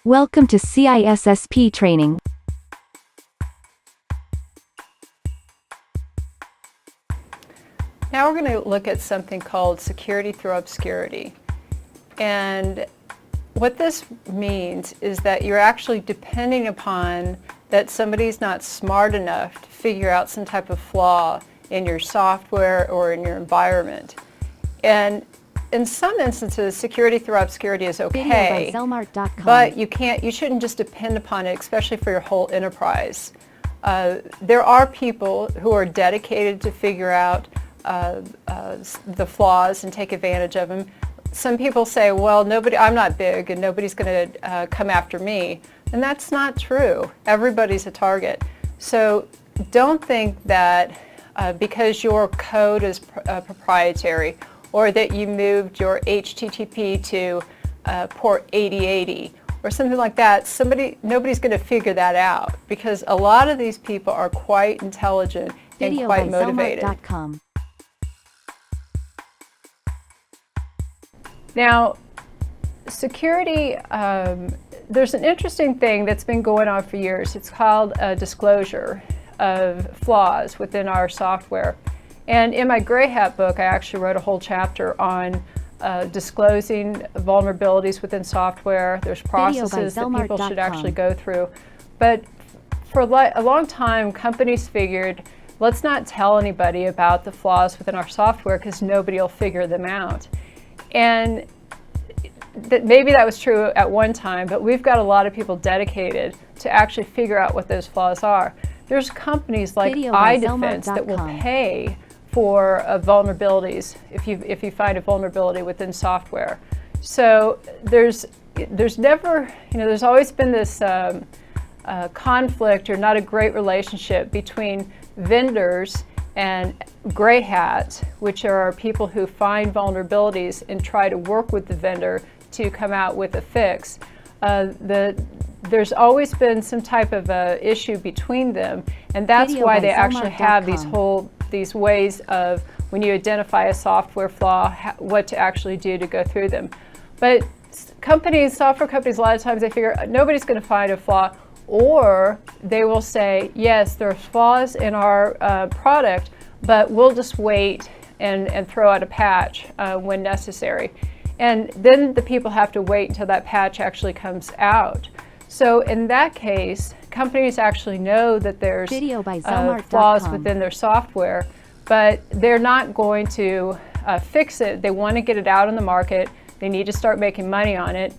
Welcome to CISSP training. Now we're going to look at something called security through obscurity. And what this means is that you're actually depending upon that somebody's not smart enough to figure out some type of flaw in your software or in your environment. And in some instances, security through obscurity is okay, but you shouldn't just depend upon it, especially for your whole enterprise. There are people who are dedicated to figure out the flaws and take advantage of them. Some people say, well, I'm not big and nobody's going to come after me. And that's not true. Everybody's a target. So don't think that because your code is proprietary or that you moved your HTTP to port 8080 or something like that, nobody's going to figure that out, because a lot of these people are quite intelligent and quite motivated. Xelmart.com. Now, security, there's an interesting thing that's been going on for years. It's called disclosure of flaws within our software. And in my Gray Hat book, I actually wrote a whole chapter on disclosing vulnerabilities within software. There's processes that people should actually go through. But for a long time, companies figured, let's not tell anybody about the flaws within our software because nobody will figure them out. And maybe that was true at one time, but we've got a lot of people dedicated to actually figure out what those flaws are. There's companies like iDefense that will pay for vulnerabilities if you find a vulnerability within software. So there's always been this conflict or not a great relationship between vendors and Gray Hats, which are people who find vulnerabilities and try to work with the vendor to come out with a fix. There's always been some type of issue between them, and that's why they actually have these ways of, when you identify a software flaw, what to actually do to go through them. But software companies, a lot of times they figure nobody's going to find a flaw, or they will say, yes, there are flaws in our product, but we'll just wait and throw out a patch when necessary. And then the people have to wait until that patch actually comes out. So in that case, companies actually know that there's flaws within their software, but they're not going to fix it. They want to get it out on the market. They need to start making money on it.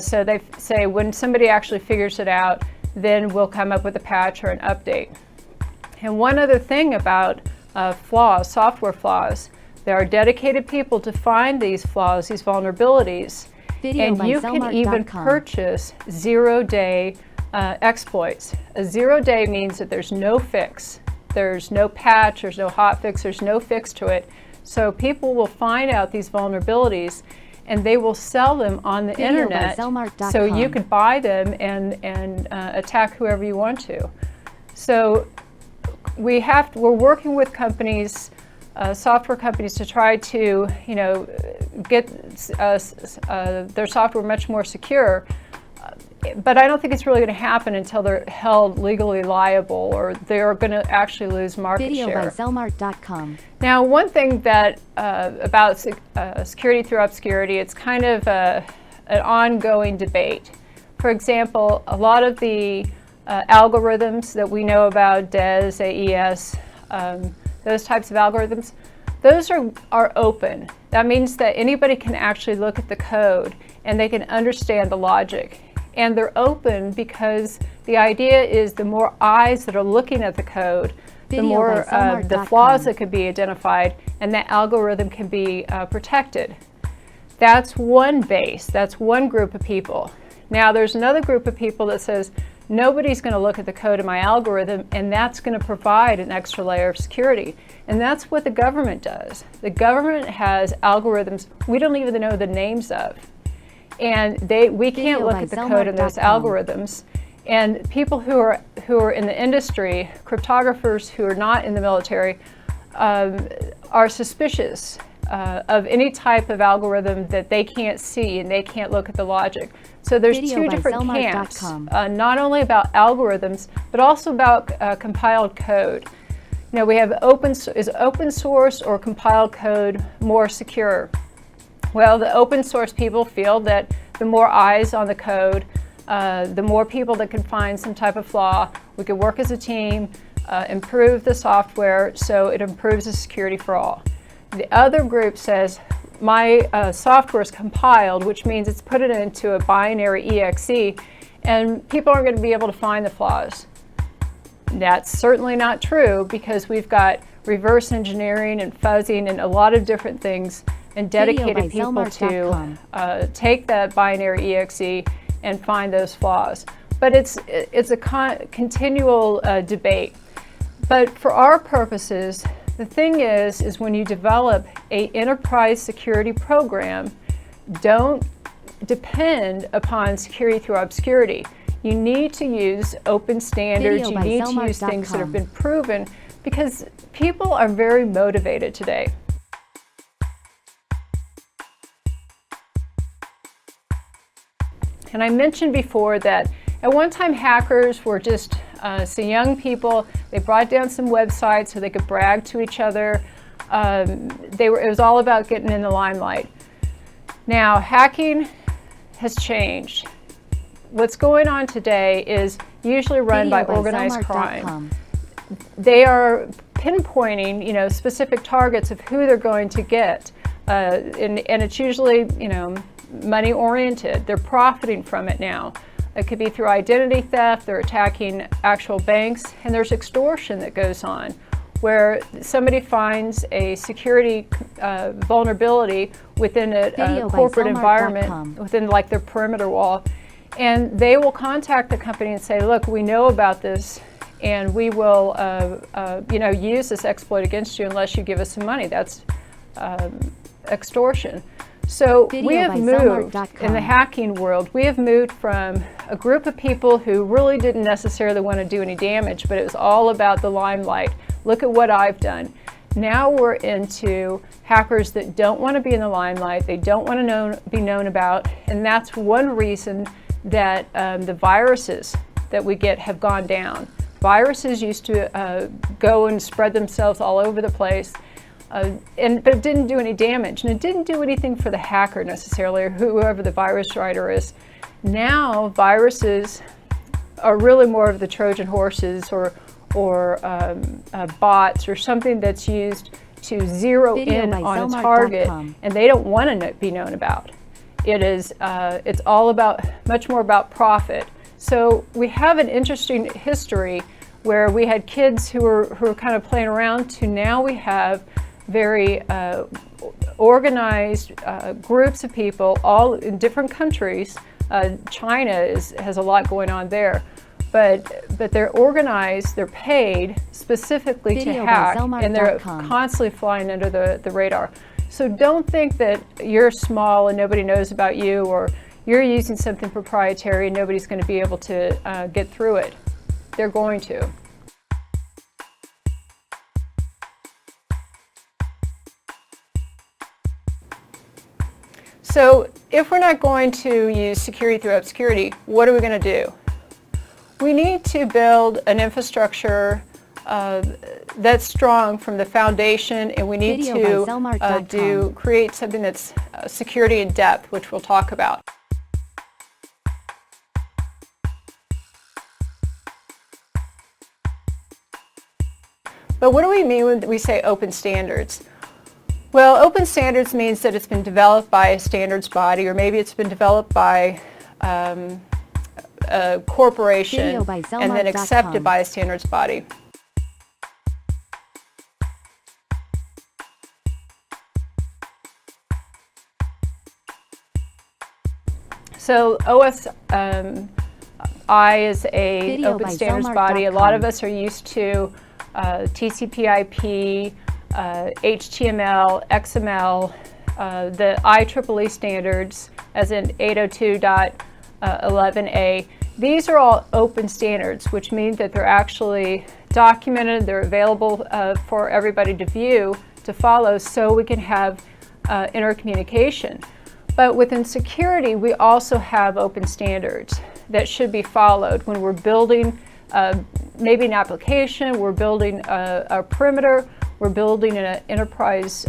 So they say when somebody actually figures it out, then we'll come up with a patch or an update. And one other thing about flaws, software flaws, there are dedicated people to find these flaws, these vulnerabilities, and you can even purchase zero-day exploits. A zero-day means that there's no fix, there's no patch, there's no hotfix, there's no fix to it. So people will find out these vulnerabilities and they will sell them on the internet, so you could buy them and attack whoever you want to. So we're working with companies, software companies, to try to get their software much more secure. But I don't think it's really going to happen until they're held legally liable, or they're going to actually lose market share. Xelmart.com. Now, one thing that about security through obscurity, it's kind of an ongoing debate. For example, a lot of the algorithms that we know about, DES, AES, those types of algorithms, those are open. That means that anybody can actually look at the code and they can understand the logic. And they're open because the idea is the more eyes that are looking at the code, the more the flaws that could be identified, and that algorithm can be protected. That's one base, that's one group of people. Now there's another group of people that says, nobody's going to look at the code of my algorithm, and that's going to provide an extra layer of security. And that's what the government does. The government has algorithms we don't even know the names of. And we can't look at the code in those algorithms. And people who are in the industry, cryptographers who are not in the military, are suspicious of any type of algorithm that they can't see and they can't look at the logic. So there's Video two by different Xelmart.com. camps, not only about algorithms, but also about compiled code. You know, we have is open source or compiled code more secure? Well, the open source people feel that the more eyes on the code, the more people that can find some type of flaw, we could work as a team, improve the software so it improves the security for all. The other group says, my software is compiled, which means it's put it into a binary exe, and people aren't going to be able to find the flaws. That's certainly not true, because we've got reverse engineering and fuzzing and a lot of different things, and dedicated people to take that binary exe and find those flaws. But it's a continual debate. But for our purposes, the thing is when you develop an enterprise security program, don't depend upon security through obscurity. You need to use open standards. You need to use things that have been proven, because people are very motivated today. And I mentioned before that at one time hackers were just some young people. They brought down some websites so they could brag to each other. It was all about getting in the limelight. Now, hacking has changed. What's going on today is usually run by organized crime. They are pinpointing, specific targets of who they're going to get, and it's usually, money oriented. They're profiting from it now. It could be through identity theft. They're attacking actual banks, and there's extortion that goes on, where somebody finds a security vulnerability within a corporate environment, within like their perimeter wall, and they will contact the company and say, look, we know about this, and we will use this exploit against you unless you give us some money. That's extortion. So we have moved, in the hacking world, we have moved from a group of people who really didn't necessarily want to do any damage, but it was all about the limelight. Look at what I've done. Now we're into hackers that don't want to be in the limelight, they don't want to be known about, and that's one reason that the viruses that we get have gone down. Viruses used to go and spread themselves all over the place. But it didn't do any damage, and it didn't do anything for the hacker necessarily, or whoever the virus writer is. Now viruses are really more of the Trojan horses or bots, or something that's used to zero in on a target, and they don't want to be known about. It's all about, much more about profit. So we have an interesting history where we had kids who were kind of playing around, to now we have very organized groups of people, all in different countries. China has a lot going on there, but they're organized, they're paid specifically to hack, and they're constantly flying under the radar. So don't think that you're small and nobody knows about you, or you're using something proprietary and nobody's going to be able to get through it. They're going to. So if we're not going to use security through obscurity, what are we going to do? We need to build an infrastructure that's strong from the foundation, and we need to create something that's security in depth, which we'll talk about. But what do we mean when we say open standards? Well, open standards means that it's been developed by a standards body, or maybe it's been developed by a corporation and then accepted by a standards body. So OSI is an open standards body. A lot of us are used to TCP/IP, HTML, XML, the IEEE standards, as in 802.11a. These are all open standards, which means that they're actually documented, they're available for everybody to view, to follow, so we can have intercommunication. But within security, we also have open standards that should be followed when we're building maybe an application, we're building a perimeter, we're building an enterprise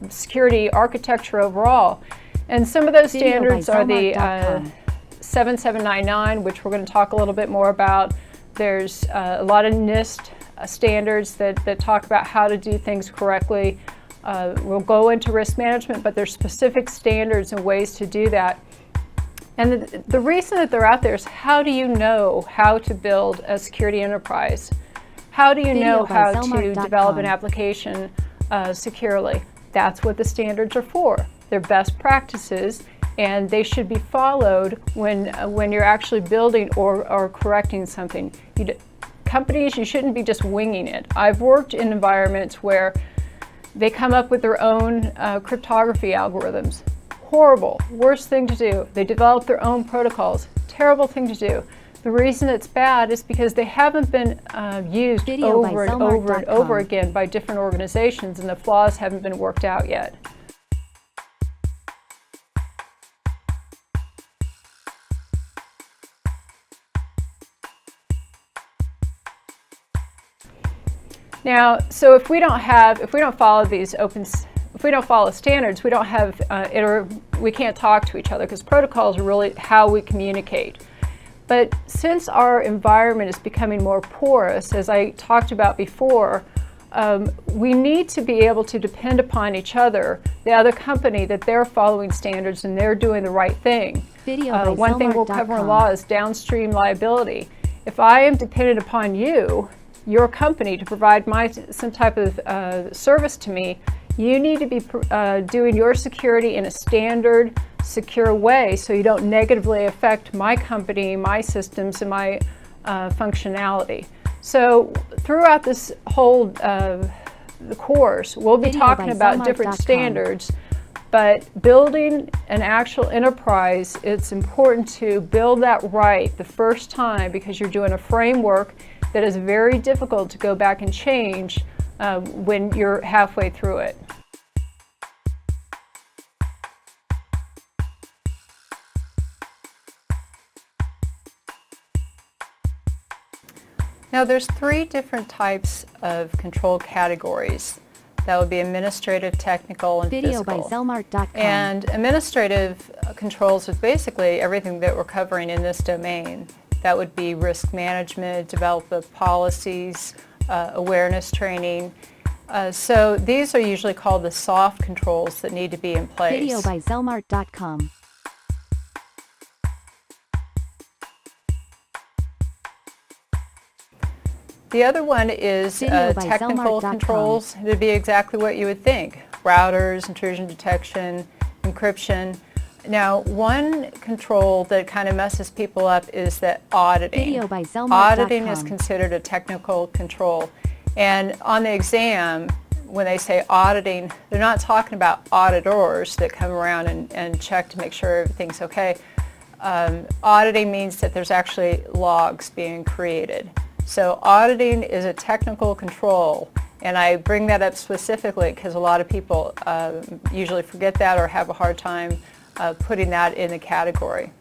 security architecture overall. And some of those standards are the 7799, which we're going to talk a little bit more about. There's a lot of NIST standards that talk about how to do things correctly. We'll go into risk management, but there's specific standards and ways to do that. And the reason that they're out there is, how do you know how to build a security enterprise? How do you know how to develop an application securely? That's what the standards are for. They're best practices, and they should be followed when you're actually building or correcting something. Companies, you shouldn't be just winging it. I've worked in environments where they come up with their own cryptography algorithms. Horrible, worst thing to do. They develop their own protocols. Terrible thing to do. The reason it's bad is because they haven't been used over and over and over again by different organizations, and the flaws haven't been worked out yet. Now, so if we don't follow these if we don't follow standards, we don't have we can't talk to each other, because protocols are really how we communicate. But since our environment is becoming more porous, as I talked about before, we need to be able to depend upon each other, the other company, that they're following standards and they're doing the right thing. One thing we'll cover in law is downstream liability. If I am dependent upon you, your company, to provide some type of service to me, you need to be doing your security in a standard, secure way, so you don't negatively affect my company, my systems, and my functionality. So throughout this whole the course, we'll be talking about different standards, but building an actual enterprise, it's important to build that right the first time, because you're doing a framework that is very difficult to go back and change when you're halfway through it. Now, there's 3 different types of control categories. That would be administrative, technical, and physical. Video by Xelmart.com. And administrative controls is basically everything that we're covering in this domain. That would be risk management, develop of policies, awareness training. So these are usually called the soft controls that need to be in place. Video by Xelmart.com. The other one is technical controls. It would be exactly what you would think. Routers, intrusion detection, encryption. Now, one control that kind of messes people up is that auditing. Video by Xelmart.com. Auditing is considered a technical control. And on the exam, when they say auditing, they're not talking about auditors that come around and check to make sure everything's okay. Auditing means that there's actually logs being created. So auditing is a technical control, and I bring that up specifically because a lot of people usually forget that or have a hard time putting that in the category.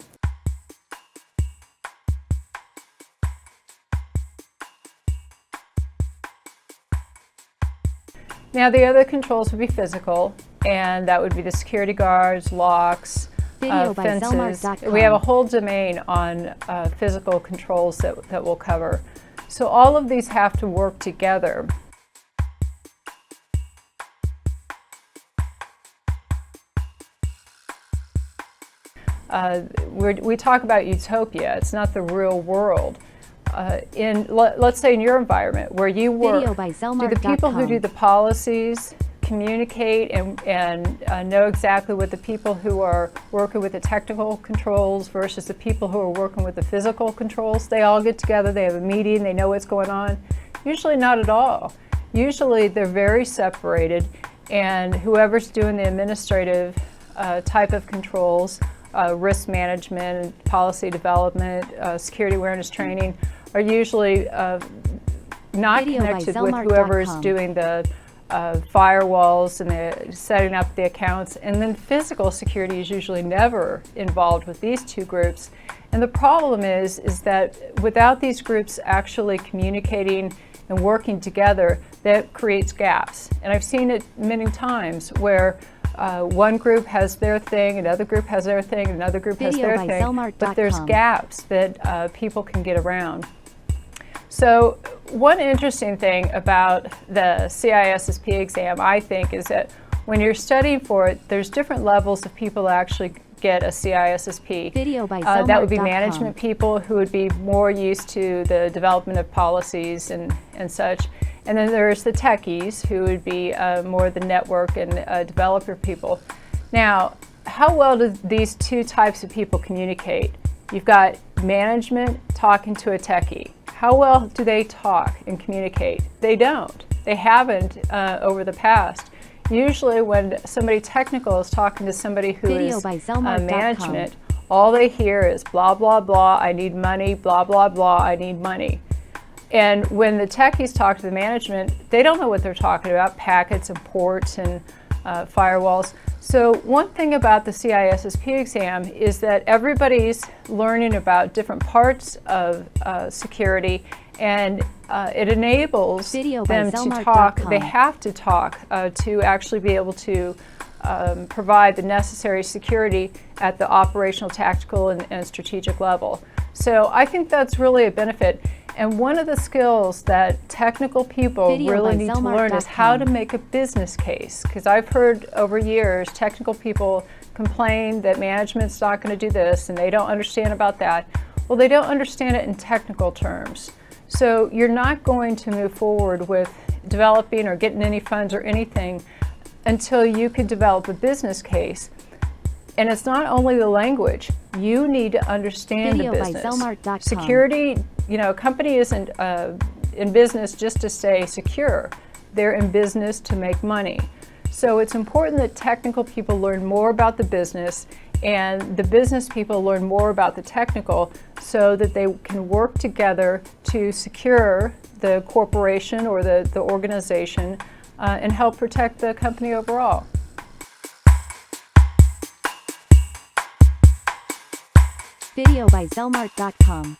Now, the other controls would be physical, and that would be the security guards, locks, fences. We have a whole domain on physical controls that we'll cover. So all of these have to work together. We talk about utopia. It's not the real world. Let's say in your environment where you work, do the people who do the policies communicate and know exactly what the people who are working with the technical controls versus the people who are working with the physical controls? They all get together, they have a meeting, they know what's going on? Usually not at all. Usually they're very separated, and whoever's doing the administrative type of controls, risk management, policy development, security awareness training, are usually not connected with whoever is doing the firewalls and the setting up the accounts, and then physical security is usually never involved with these two groups. And the problem is that without these groups actually communicating and working together, that creates gaps. And I've seen it many times where one group has their thing, another group has their thing, another group has their thing, Xelmart.com. but there's gaps that people can get around. So one interesting thing about the CISSP exam, I think, is that when you're studying for it, there's different levels of people that actually get a CISSP. Video by that would be Xelmart.com. management people who would be more used to the development of policies and such. And then there's the techies who would be more the network and developer people. Now, how well do these two types of people communicate? You've got management talking to a techie. How well do they talk and communicate? They don't. They haven't over the past. Usually when somebody technical is talking to somebody who Video is by Xelmart.com. management, all they hear is blah, blah, blah, I need money, blah, blah, blah, I need money. And when the techies talk to the management, they don't know what they're talking about, packets and ports and firewalls. So one thing about the CISSP exam is that everybody's learning about different parts of security, and it enables Video by them to Xelmart.com. talk. They have to talk to actually be able to provide the necessary security at the operational, tactical, and strategic level. So I think that's really a benefit. And one of the skills that technical people Video really by need to learn is Xelmart.com. how to make a business case. Because I've heard over years technical people complain that management's not going to do this and they don't understand about that. Well, they don't understand it in technical terms. So you're not going to move forward with developing or getting any funds or anything until you can develop a business case. And it's not only the language. You need to understand Video the by business. Xelmart.com. Security, a company isn't in business just to stay secure. They're in business to make money. So it's important that technical people learn more about the business and the business people learn more about the technical so that they can work together to secure the corporation or the organization and help protect the company overall. Video by Xelmart.com.